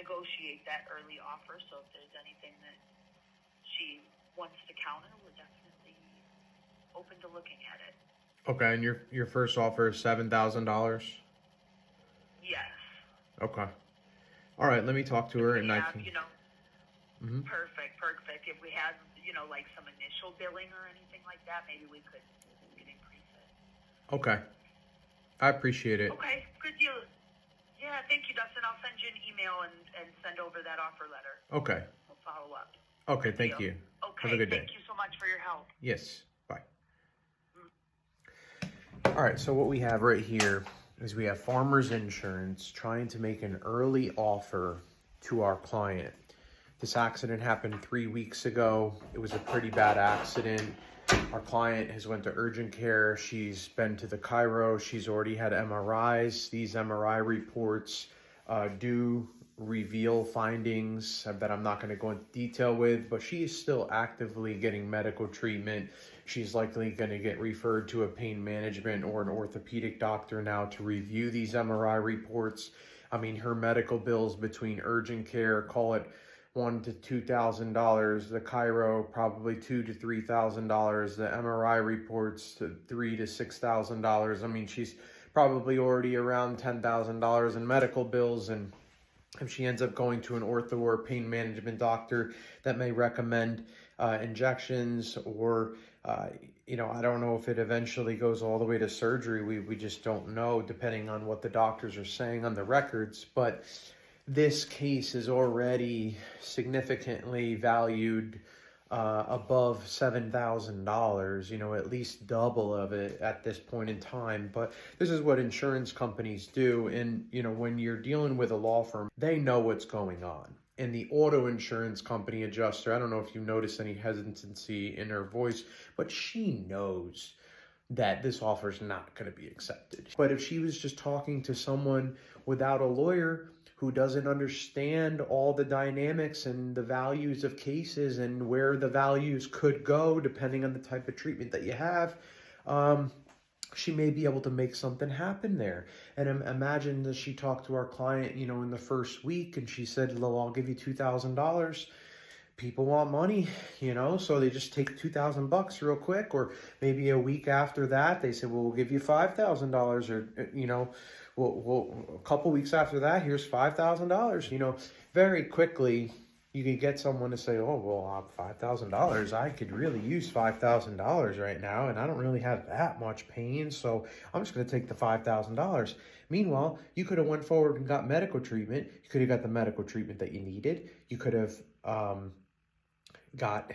negotiate that early offer. So if there's anything that she wants to counter, we're definitely open to looking at it. Okay, and your first offer is $7,000? Yes. Okay. All right, let me talk to her and I can... Perfect. If we had, like some initial billing or anything like that, maybe we could increase it. Okay. I appreciate it. Okay, good deal. Yeah, thank you, Dustin. I'll send you an email and send over that offer letter. Okay. We'll follow up. Okay, thank you. Okay, have a good day. Thank you so much for your help. Yes, bye. All right, so what we have right here is we have Farmers Insurance trying to make an early offer to our client. This accident happened 3 weeks ago. It was a pretty bad accident. Our client has went to urgent care. She's been to the chiro. She's already had MRIs. These MRI reports do reveal findings that I'm not going to go into detail with, but she is still actively getting medical treatment. She's likely going to get referred to a pain management or an orthopedic doctor now to review these MRI reports. I mean, her medical bills between urgent care, call it $1,000 to $2,000, the chiro probably $2,000 to $3,000, the MRI reports to $3,000 to $6,000. I mean, she's probably already around $10,000 in medical bills, and if she ends up going to an ortho or pain management doctor that may recommend injections or, I don't know if it eventually goes all the way to surgery. We just don't know, depending on what the doctors are saying on the records. But this case is already significantly valued above $7,000, at least double of it at this point in time. But this is what insurance companies do. And, when you're dealing with a law firm, they know what's going on. And the auto insurance company adjuster, I don't know if you noticed any hesitancy in her voice, but she knows that this offer is not going to be accepted. But if she was just talking to someone without a lawyer who doesn't understand all the dynamics and the values of cases and where the values could go depending on the type of treatment that you have, she may be able to make something happen there. And imagine that she talked to our client, in the first week, and she said, "Well, I'll give you $2,000. People want money, so they just take $2,000 real quick. Or maybe a week after that, they said, "Well, we'll give you $5,000, or, a couple weeks after that, here's $5,000. Very quickly, you could get someone to say, "Oh, well, $5,000. I could really use $5,000 right now, and I don't really have that much pain, so I'm just going to take the $5,000. Meanwhile, you could have went forward and got medical treatment. You could have got the medical treatment that you needed. You could have got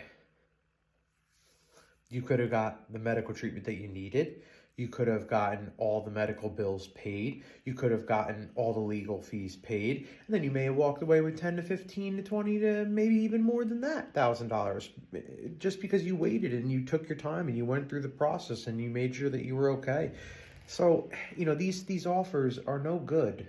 the medical treatment that you needed. You could have gotten all the medical bills paid. You could have gotten all the legal fees paid. And then you may have walked away with 10 to 15 to 20 to maybe even more than that $1,000, just because you waited and you took your time and you went through the process and you made sure that you were okay. So, these offers are no good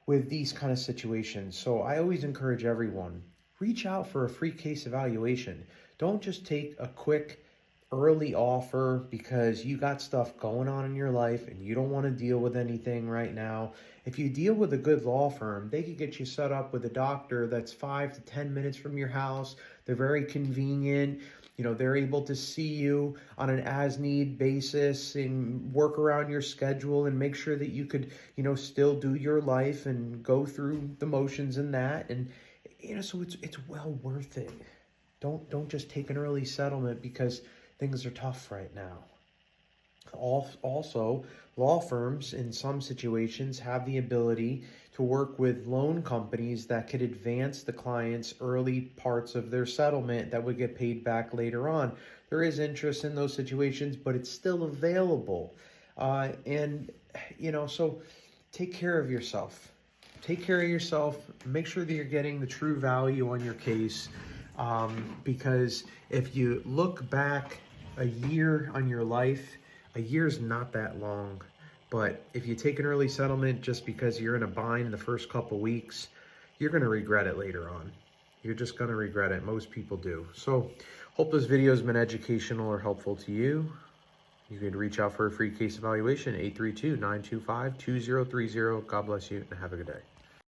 with these kind of situations. So I always encourage everyone, reach out for a free case evaluation. Don't just take a quick early offer because you got stuff going on in your life and you don't want to deal with anything right now. If you deal with a good law firm, they could get you set up with a doctor that's 5 to 10 minutes from your house. They're very convenient. They're able to see you on an as-need basis and work around your schedule and make sure that you could, still do your life and go through the motions in that. And, so it's well worth it. Don't just take an early settlement because things are tough right now. Also, law firms in some situations have the ability to work with loan companies that could advance the client's early parts of their settlement that would get paid back later on. There is interest in those situations, but it's still available. So take care of yourself. Take care of yourself. Make sure that you're getting the true value on your case. Because if you look back a year on your life, a year's not that long. But if you take an early settlement just because you're in a bind in the first couple weeks, you're going to regret it later on. You're just going to regret it. Most people do. So hope this video has been educational or helpful to you. You can reach out for a free case evaluation, 832-925-2030. God bless you and have a good day.